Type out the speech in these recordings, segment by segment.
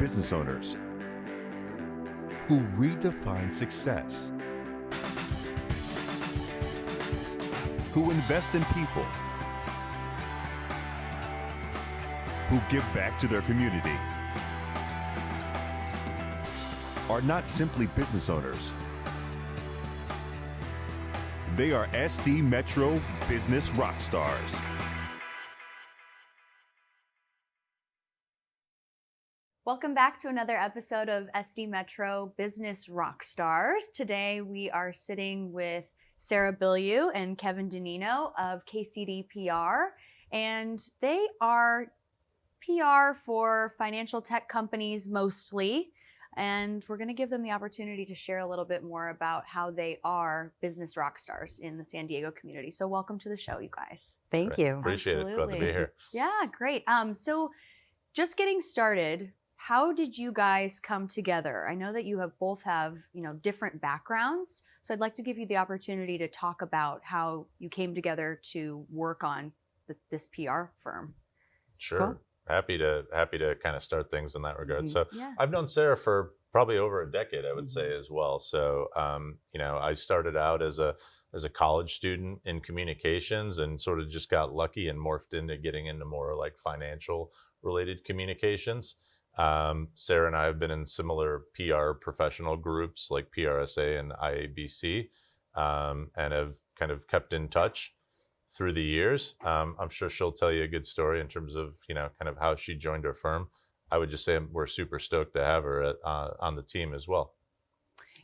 business owners who redefine success, who invest in people, who give back to their community, are not simply business owners. They are SD Metro business rock stars. Welcome back to another episode of SD Metro Business Rockstars. Today we are sitting with Sarah Bilyeu and Kevin Dinino of KCD PR, and they are PR for financial tech companies mostly, and we're going to give them the opportunity to share a little bit more about how they are business rockstars in the San Diego community. So welcome to the show, you guys. Thank you. Appreciate it. Glad to be here. Yeah, great. So just getting started, how did you guys come together? I know that you have both have, different backgrounds. So I'd like to give you the opportunity to talk about how you came together to work on this PR firm. Sure. Cool. Happy to kind of start things in that regard. So Yeah. I've known Sarah for probably over a decade, I would say as well. So, I started out as a college student in communications and sort of just got lucky and morphed into getting into more like financial related communications. Sarah and I have been in similar PR professional groups like PRSA and IABC, and have kind of kept in touch through the years. I'm sure she'll tell you a good story in terms of, kind of how she joined our firm. I would just say we're super stoked to have her on the team as well.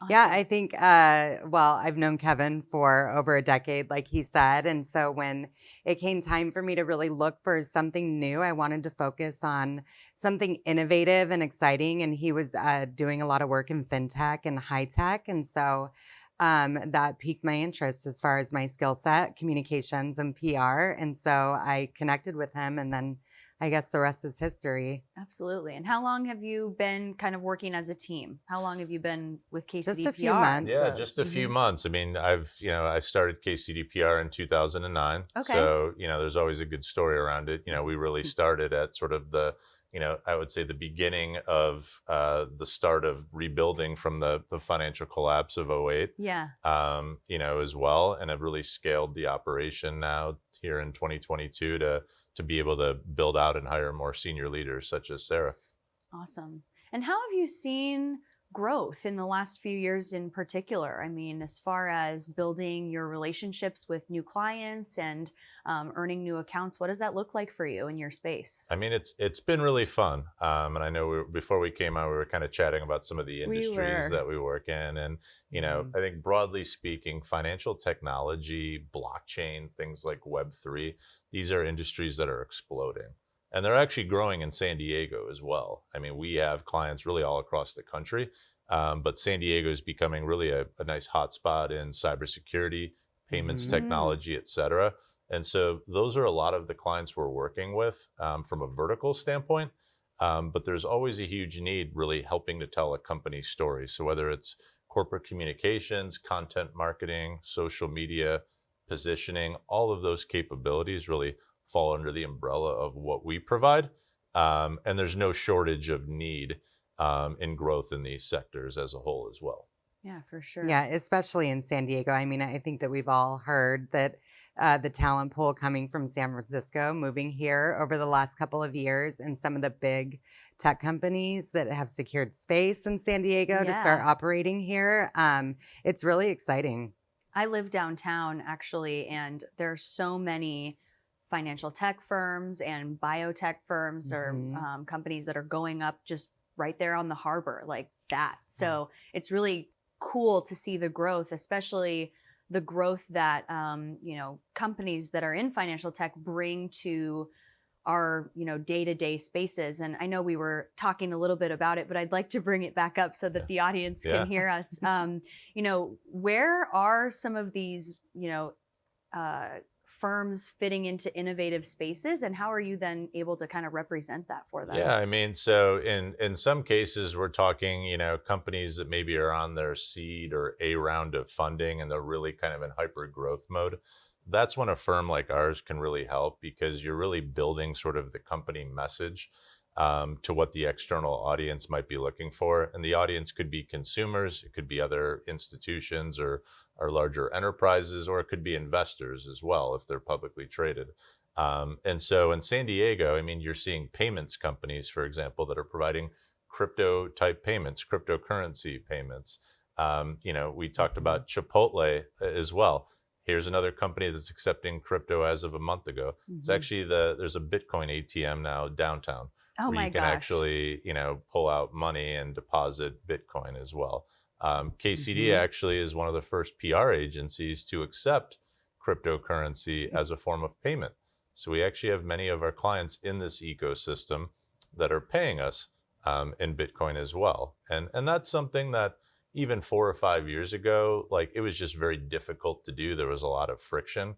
Awesome. Yeah, I think, I've known Kevin for over a decade, like he said. And so when it came time for me to really look for something new, I wanted to focus on something innovative and exciting. And he was doing a lot of work in Fintech and high tech. And so that piqued my interest as far as my skill set, communications and PR. And so I connected with him, and then I guess the rest is history. Absolutely. And how long have you been kind of working as a team? How long have you been with KCD PR? Just a few months. Yeah, just a few months. I mean, I started KCD PR in 2009. Okay. So, there's always a good story around it. We really started at sort of the, I would say the beginning of the start of rebuilding from the financial collapse of 2008. Yeah. As well, and have really scaled the operation now here in 2022 to be able to build out and hire more senior leaders such as Sarah. Awesome. And how have you seen growth in the last few years in particular? I mean, as far as building your relationships with new clients and earning new accounts, what does that look like for you in your space? I mean, it's been really fun. And I know before we came out, we were kind of chatting about some of the industries that we work in. And, I think broadly speaking, financial technology, blockchain, things like Web3, these are industries that are exploding. And they're actually growing in San Diego as well. I mean, we have clients really all across the country, but San Diego is becoming really a nice hotspot in cybersecurity, payments technology, et cetera. And so those are a lot of the clients we're working with from a vertical standpoint. But there's always a huge need really helping to tell a company's story. So whether it's corporate communications, content marketing, social media, positioning, all of those capabilities really fall under the umbrella of what we provide. And there's no shortage of need in growth in these sectors as a whole as well. Yeah, for sure. Yeah, especially in San Diego. I mean, I think that we've all heard that the talent pool coming from San Francisco, moving here over the last couple of years, and some of the big tech companies that have secured space in San Diego to start operating here. It's really exciting. I live downtown actually, and there's so many financial tech firms and biotech firms or companies that are going up just right there on the harbor like that. So it's really cool to see the growth, especially the growth that, companies that are in financial tech bring to our, day-to-day spaces. And I know we were talking a little bit about it, but I'd like to bring it back up so that the audience can hear us. Where are some of these, firms fitting into innovative spaces, and how are you then able to kind of represent that for them? Yeah, I mean, so in some cases we're talking, companies that maybe are on their seed or a round of funding and they're really kind of in hyper growth mode. That's when a firm like ours can really help, because you're really building sort of the company message to what the external audience might be looking for. And the audience could be consumers, it could be other institutions or larger enterprises, or it could be investors as well if they're publicly traded. And so in San Diego, I mean, you're seeing payments companies, for example, that are providing crypto type payments, cryptocurrency payments. We talked about Chipotle as well. Here's another company that's accepting crypto as of a month ago. It's actually there's a Bitcoin ATM now downtown where you can actually, pull out money and deposit Bitcoin as well. KCD actually is one of the first PR agencies to accept cryptocurrency as a form of payment. So we actually have many of our clients in this ecosystem that are paying us in Bitcoin as well. And that's something that even 4 or 5 years ago, like, it was just very difficult to do. There was a lot of friction.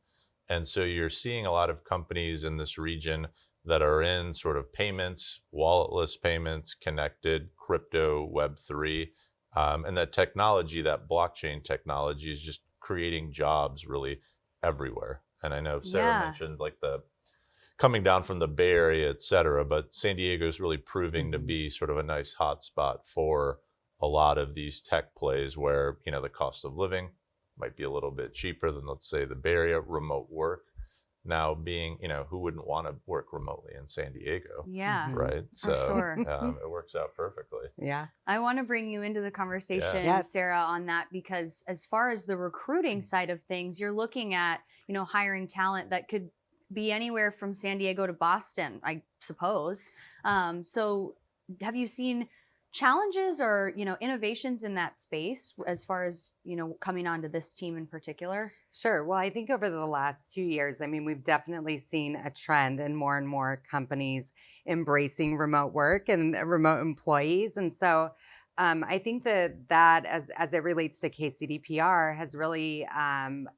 And so you're seeing a lot of companies in this region that are in sort of payments, walletless payments, connected, crypto, Web3, and that technology, that blockchain technology, is just creating jobs really everywhere. And I know Sarah mentioned like the coming down from the Bay Area, et cetera, but San Diego is really proving to be sort of a nice hotspot for a lot of these tech plays where, the cost of living might be a little bit cheaper than, let's say, the Bay Area. Remote work now being, who wouldn't want to work remotely in San Diego? Yeah. Right. For So sure. It works out perfectly. Yeah. I want to bring you into the conversation, Yes. Sarah, on that, because as far as the recruiting side of things, you're looking at, hiring talent that could be anywhere from San Diego to Boston, I suppose. So have you seen challenges or, innovations in that space as far as, coming onto this team in particular? Sure. Well, I think over the last 2 years, I mean, we've definitely seen a trend in more and more companies embracing remote work and remote employees. And so I think that as it relates to KCD PR has really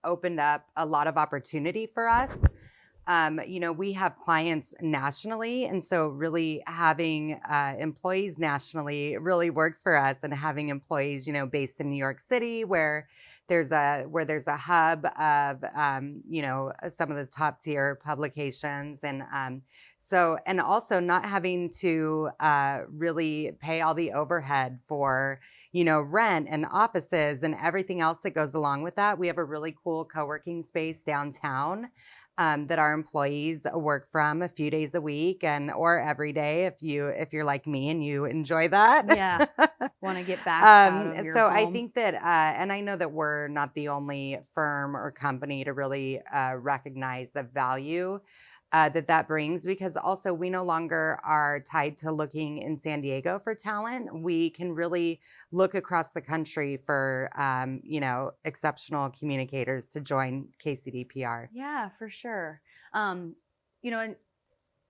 opened up a lot of opportunity for us. We have clients nationally, and so really having employees nationally really works for us. And having employees, based in New York City, where there's a hub of some of the top tier publications, and also not having to really pay all the overhead for rent and offices and everything else that goes along with that. We have a really cool co-working space downtown that our employees work from a few days a week or every day if you're like me and you enjoy that. Yeah. Want to get back out of your so home. I think that and I know that we're not the only firm or company to really recognize the value that brings, because also we no longer are tied to looking in San Diego for talent. We can really look across the country for, exceptional communicators to join KCD PR. Yeah, for sure. And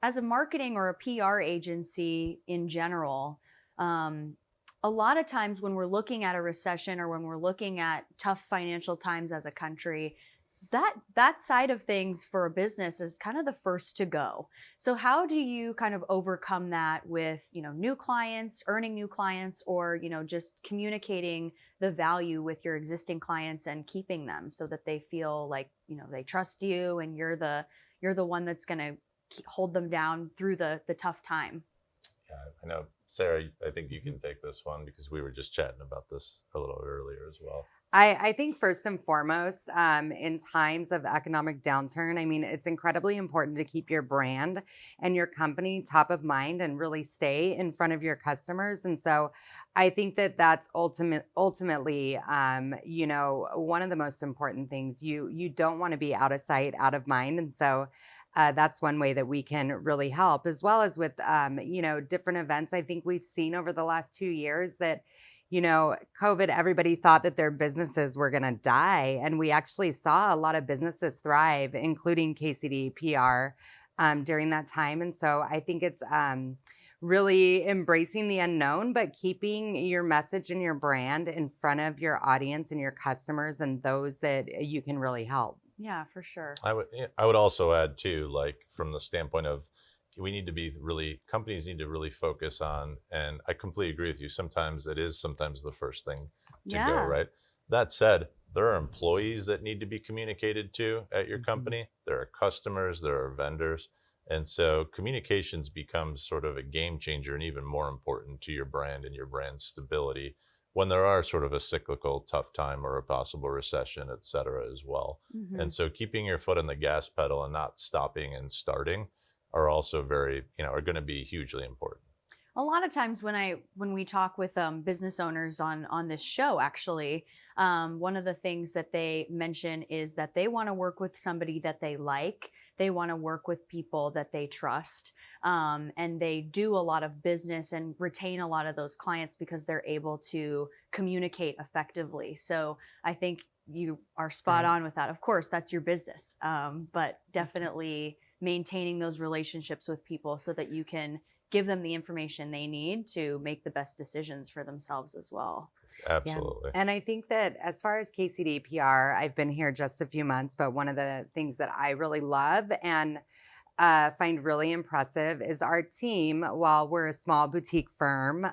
as a marketing or a PR agency in general, a lot of times when we're looking at a recession or when we're looking at tough financial times as a country, that side of things for a business is kind of the first to go. So how do you kind of overcome that with, new clients, earning new clients, or, just communicating the value with your existing clients and keeping them so that they feel like, they trust you and you're the one that's going to hold them down through the tough time? Yeah, I know, Sarah, I think you can take this one because we were just chatting about this a little earlier as well. I think first and foremost, in times of economic downturn, I mean, it's incredibly important to keep your brand and your company top of mind and really stay in front of your customers. And so I think that that's ultimately, one of the most important things. You don't want to be out of sight, out of mind. And so that's one way that we can really help, as well as with, different events. I think we've seen over the last 2 years that COVID, everybody thought that their businesses were going to die. And we actually saw a lot of businesses thrive, including KCD PR during that time. And so I think it's really embracing the unknown, but keeping your message and your brand in front of your audience and your customers and those that you can really help. Yeah, for sure. I would also add too, like from the standpoint of, companies need to really focus on, and I completely agree with you. Sometimes it is the first thing to go, right? That said, there are employees that need to be communicated to at your company. There are customers, there are vendors. And so communications becomes sort of a game changer and even more important to your brand and your brand stability when there are sort of a cyclical tough time or a possible recession, et cetera, as well. And so keeping your foot on the gas pedal and not stopping and starting are also are going to be hugely important. A lot of times when we talk with business owners on this show, actually, one of the things that they mention is that they want to work with somebody that they like. They want to work with people that they trust, and they do a lot of business and retain a lot of those clients because they're able to communicate effectively. So I think you are spot on with that. Of course, that's your business, but definitely maintaining those relationships with people so that you can give them the information they need to make the best decisions for themselves as well. Absolutely. Yeah. And I think that as far as KCD PR, I've been here just a few months, but one of the things that I really love and find really impressive is our team. While we're a small boutique firm,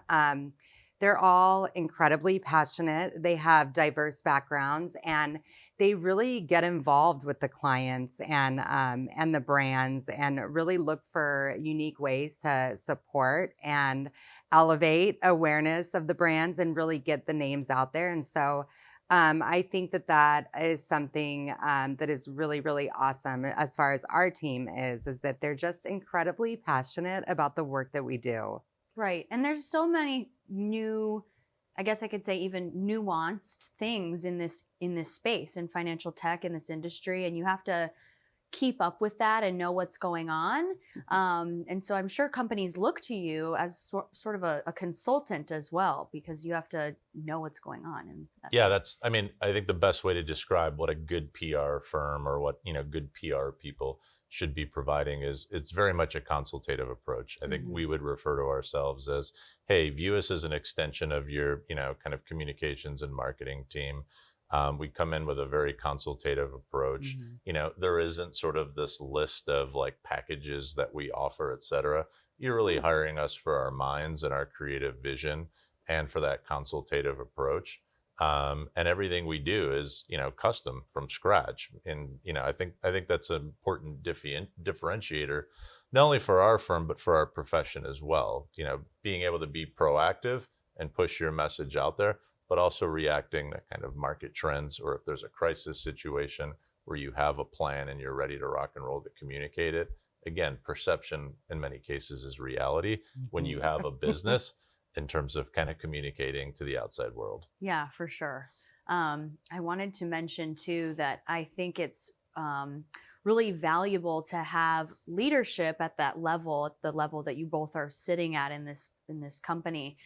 they're all incredibly passionate. They have diverse backgrounds, and they really get involved with the clients and the brands, and really look for unique ways to support and elevate awareness of the brands and really get the names out there. And so I think that is something that is really, really awesome as far as our team is that they're just incredibly passionate about the work that we do. Right. And there's so many new, I guess I could say even nuanced things in this space, in financial tech, in this industry, and you have to keep up with that and know what's going on. And so I'm sure companies look to you as sort of a consultant as well, because you have to know what's going on. And I think the best way to describe what a good PR firm or what, good PR people should be providing is it's very much a consultative approach. I think we would refer to ourselves as, hey, view us as an extension of your, kind of communications and marketing team. We come in with a very consultative approach. There isn't sort of this list of like packages that we offer, et cetera. You're really hiring us for our minds and our creative vision and for that consultative approach. And everything we do is, custom from scratch. And, I think that's an important differentiator, not only for our firm, but for our profession as well. Being able to be proactive and push your message out there, but also reacting to kind of market trends, or if there's a crisis situation where you have a plan and you're ready to rock and roll to communicate it. Again, perception in many cases is reality when you have a business in terms of kind of communicating to the outside world. Yeah, for sure. I wanted to mention too that I think it's really valuable to have leadership at that level, at the level that you both are sitting at in this company,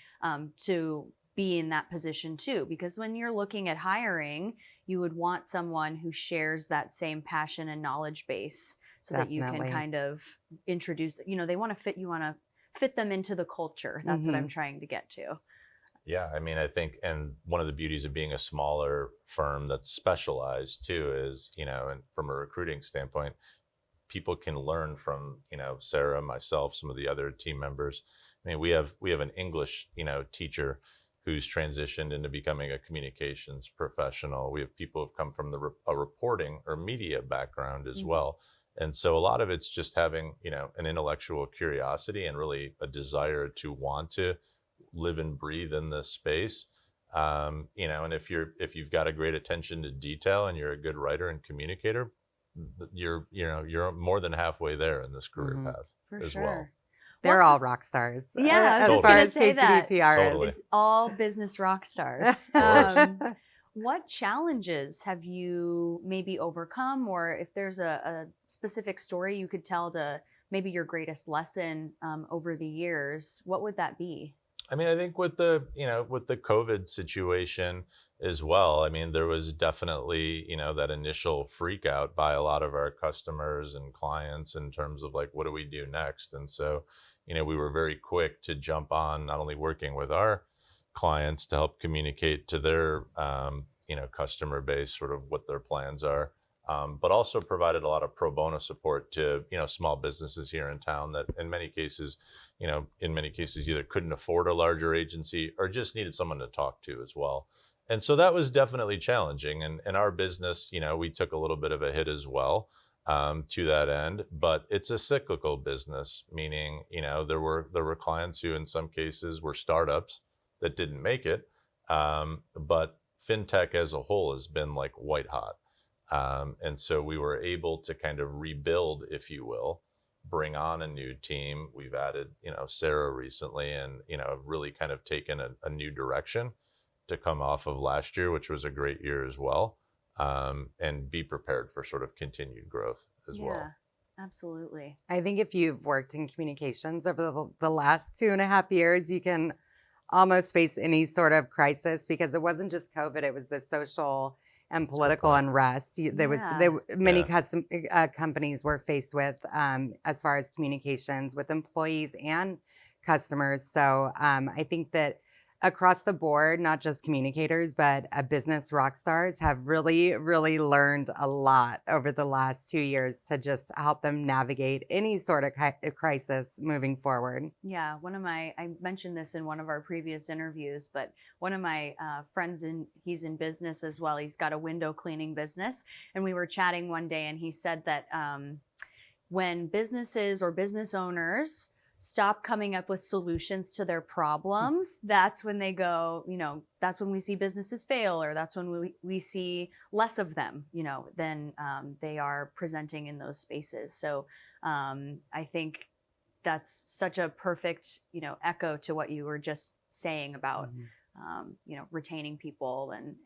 to be in that position too, because when you're looking at hiring, you would want someone who shares that same passion and knowledge base so Definitely. that you can kind of introduce, they want to fit them into the culture. That's what I'm trying to get to. Yeah, I think, and one of the beauties of being a smaller firm that's specialized too is, and from a recruiting standpoint, people can learn from, Sarah, myself, some of the other team members. We have an English, teacher who's transitioned into becoming a communications professional. We have people who've come from a reporting or media background as well. And so a lot of it's just having, an intellectual curiosity and really a desire to want to live and breathe in this space. And if you've got a great attention to detail and you're a good writer and communicator, you're more than halfway there in this career path as well. They're all rock stars. Yeah, as far as KCD PR Totally. It's all business rock stars. What challenges have you maybe overcome, or if there's a specific story you could tell to maybe your greatest lesson over the years, what would that be? I think with the COVID situation as well, there was definitely, that initial freak out by a lot of our customers and clients in terms of like, what do we do next? And so, we were very quick to jump on not only working with our clients to help communicate to their, customer base, sort of what their plans are, but also provided a lot of pro bono support to, small businesses here in town that in many cases either couldn't afford a larger agency or just needed someone to talk to as well. And so that was definitely challenging. And in our business, we took a little bit of a hit as well. to that end, but it's a cyclical business, meaning, there were clients who in some cases were startups that didn't make it. But fintech as a whole has been like white hot. And so we were able to kind of rebuild, if you will, bring on a new team. We've added, Sarah recently, and, really kind of taken a new direction to come off of last year, which was a great year as well. And be prepared for sort of continued growth as well. Yeah, absolutely. I think if you've worked in communications over the last 2.5 years, you can almost face any sort of crisis, because it wasn't just COVID, it was the social and political unrest. Many companies were faced with, as far as communications with employees and customers. So I think that across the board, not just communicators, but business rock stars have really, really learned a lot over the last 2 years to just help them navigate any sort of crisis moving forward. Yeah, I mentioned this in one of our previous interviews, but one of my friends, he's in business as well. He's got a window cleaning business. And we were chatting one day, and he said that when businesses or business owners stop coming up with solutions to their problems, that's when they go, that's when we see businesses fail, or that's when we see less of them, than they are presenting in those spaces. So I think that's such a perfect, echo to what you were just saying about, retaining people and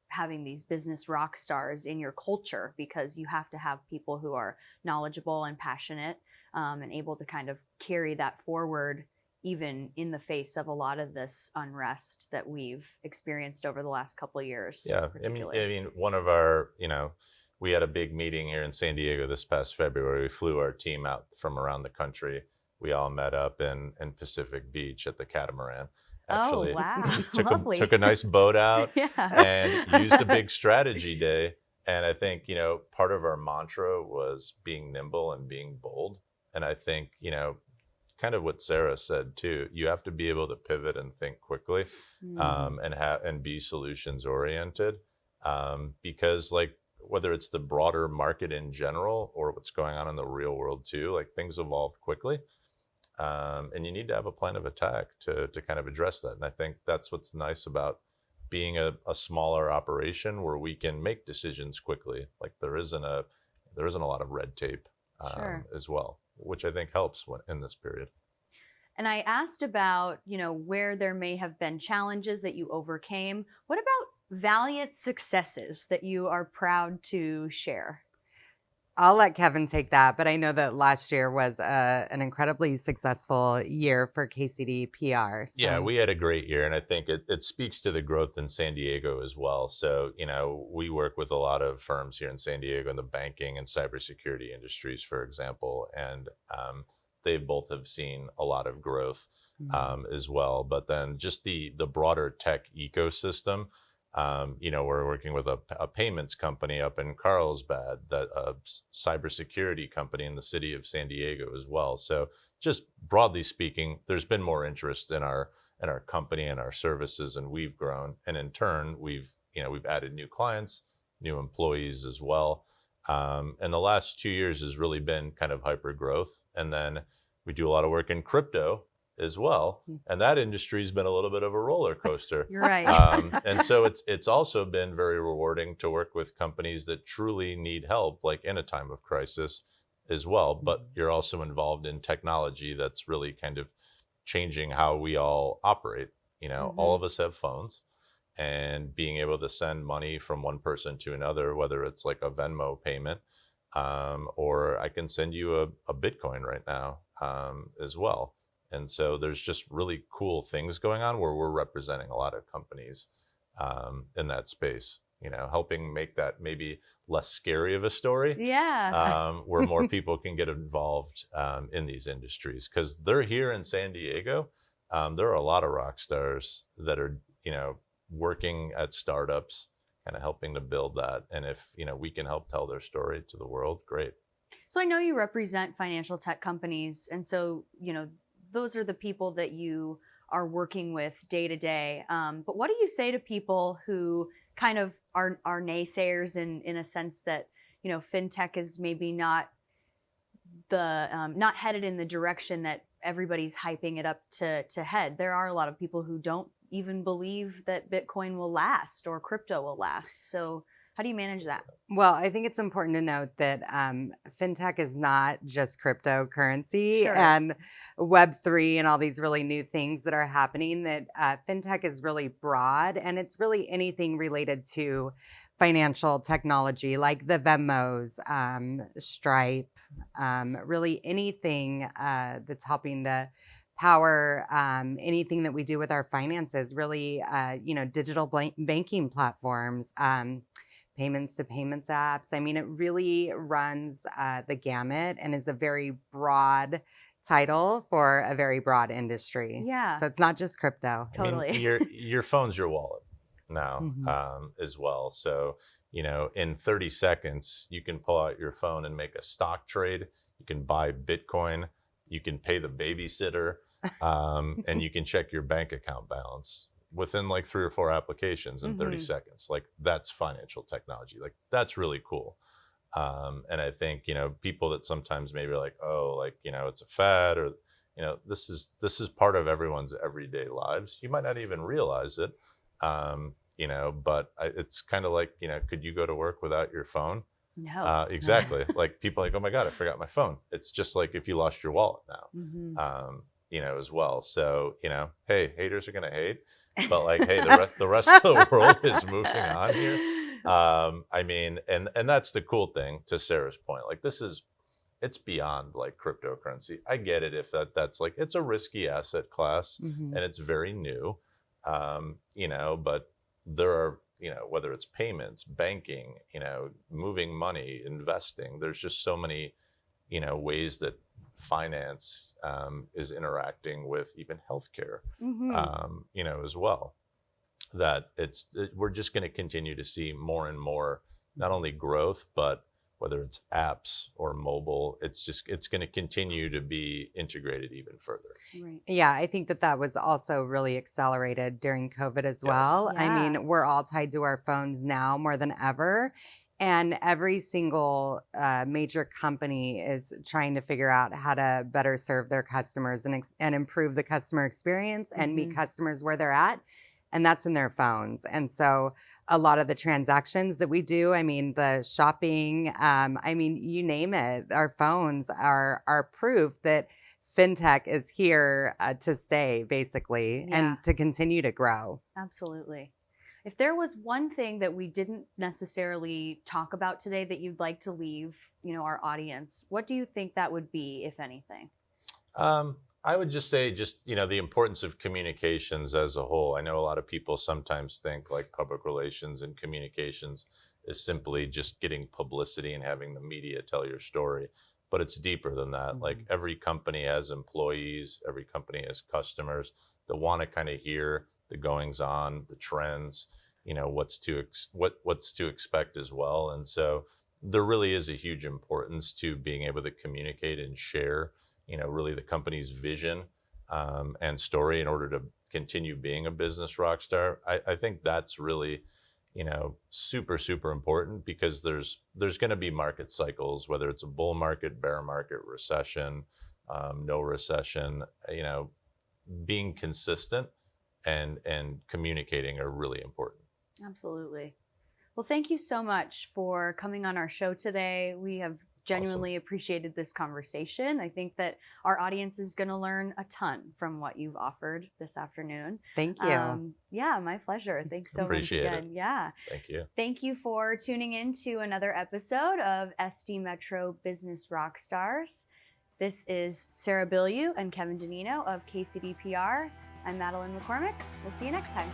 having these business rock stars in your culture, because you have to have people who are knowledgeable and passionate, and able to kind of carry that forward, even in the face of a lot of this unrest that we've experienced over the last couple of years. Yeah, I mean, one of our, we had a big meeting here in San Diego this past February. We flew our team out from around the country. We all met up in Pacific Beach at the Catamaran. Actually, oh, wow. took a nice boat out and used a big strategy day. And I think, part of our mantra was being nimble and being bold. And I think, kind of what Sarah said too, you have to be able to pivot and think quickly, and be solutions oriented, because like whether it's the broader market in general or what's going on in the real world too, like things evolve quickly, and you need to have a plan of attack to kind of address that. And I think that's what's nice about being a smaller operation, where we can make decisions quickly. Like there isn't a lot of red tape as well, which I think helps in this period. And I asked about, where there may have been challenges that you overcame. What about Valiant successes that you are proud to share? I'll let Kevin take that, but I know that last year was an incredibly successful year for KCD PR. So. Yeah, we had a great year, and I think it speaks to the growth in San Diego as well. So, we work with a lot of firms here in San Diego in the banking and cybersecurity industries, for example, and they both have seen a lot of growth as well. But then just the broader tech ecosystem. We're working with a payments company up in Carlsbad, that a cybersecurity company in the city of San Diego as well. So just broadly speaking, there's been more interest in our company and our services, and we've grown. And in turn, we've added new clients, new employees as well. And the last 2 years has really been kind of hyper growth. And then we do a lot of work in crypto as well, and that industry has been a little bit of a roller coaster. You're right. And so it's also been very rewarding to work with companies that truly need help, like in a time of crisis as well. But you're also involved in technology that's really kind of changing how we all operate. All of us have phones, and being able to send money from one person to another, whether it's like a Venmo payment, or I can send you a Bitcoin right now as well. And so there's just really cool things going on where we're representing a lot of companies in that space, helping make that maybe less scary of a story. Yeah. Where more people can get involved in these industries, because they're here in San Diego. There are a lot of rock stars that are, working at startups, kind of helping to build that. And if, we can help tell their story to the world, great. So I know you represent financial tech companies. And so, those are the people that you are working with day to day. But what do you say to people who kind of are naysayers in a sense that, fintech is maybe not not headed in the direction that everybody's hyping it up to head. There are a lot of people who don't even believe that Bitcoin will last or crypto will last. So how do you manage that? Well, I think it's important to note that fintech is not just cryptocurrency and Web3 and all these really new things that are happening, that fintech is really broad, and it's really anything related to financial technology, like the Venmos, Stripe, really anything that's helping to power anything that we do with our finances, really, digital banking platforms, payments to payments apps. I mean, it really runs the gamut and is a very broad title for a very broad industry. Yeah. So it's not just crypto. Totally. I mean, your phone's your wallet now as well. So, in 30 seconds, you can pull out your phone and make a stock trade. You can buy Bitcoin. You can pay the babysitter, and you can check your bank account balance within like 3 or 4 applications in 30 seconds. Like, that's financial technology. Like, that's really cool. And I think, people that sometimes maybe are like, oh, like, it's a fad, or, this is part of everyone's everyday lives. You might not even realize it. But it's kind of like, could you go to work without your phone? No. Exactly. Like, people are like, oh my God, I forgot my phone. It's just like if you lost your wallet now, as well. So, hey, haters are going to hate, but like, hey, the rest of the world is moving on here. I mean, and that's the cool thing, to Sarah's point. Like, it's beyond like cryptocurrency. I get it if that's like, it's a risky asset class and it's very new, but there are, whether it's payments, banking, moving money, investing, there's just so many, ways that finance is interacting with even healthcare, as well, that we're just going to continue to see more and more, not only growth, but whether it's apps or mobile, it's going to continue to be integrated even further. Right. Yeah, I think that was also really accelerated during COVID as well. Yeah. I mean, we're all tied to our phones now more than ever. And every single major company is trying to figure out how to better serve their customers and improve the customer experience and meet customers where they're at. And that's in their phones. And so a lot of the transactions that we do, I mean, the shopping, you name it, our phones are proof that fintech is here to stay, basically, and to continue to grow. Absolutely. If there was one thing that we didn't necessarily talk about today that you'd like to leave, our audience, what do you think that would be, if anything? I would just say the importance of communications as a whole. I know a lot of people sometimes think like public relations and communications is simply just getting publicity and having the media tell your story, but it's deeper than that. Like, every company has employees, every company has customers that want to kind of hear the goings on, the trends, what's to expect as well. And so there really is a huge importance to being able to communicate and share, really the company's vision and story in order to continue being a business rock star. I think that's really, super, super important, because there's going to be market cycles, whether it's a bull market, bear market, recession, no recession, being consistent and communicating are really important. Absolutely. Well, thank you so much for coming on our show today. We have genuinely appreciated this conversation. I think that our audience is going to learn a ton from what you've offered this afternoon. Thank you. Yeah, my pleasure. Thanks so much again. It. Yeah. Thank you. Thank you for tuning in to another episode of SD Metro Business Rockstars. This is Sarah Bilyeu and Kevin Dinino of KCD PR. I'm Madeline McCormick. We'll see you next time.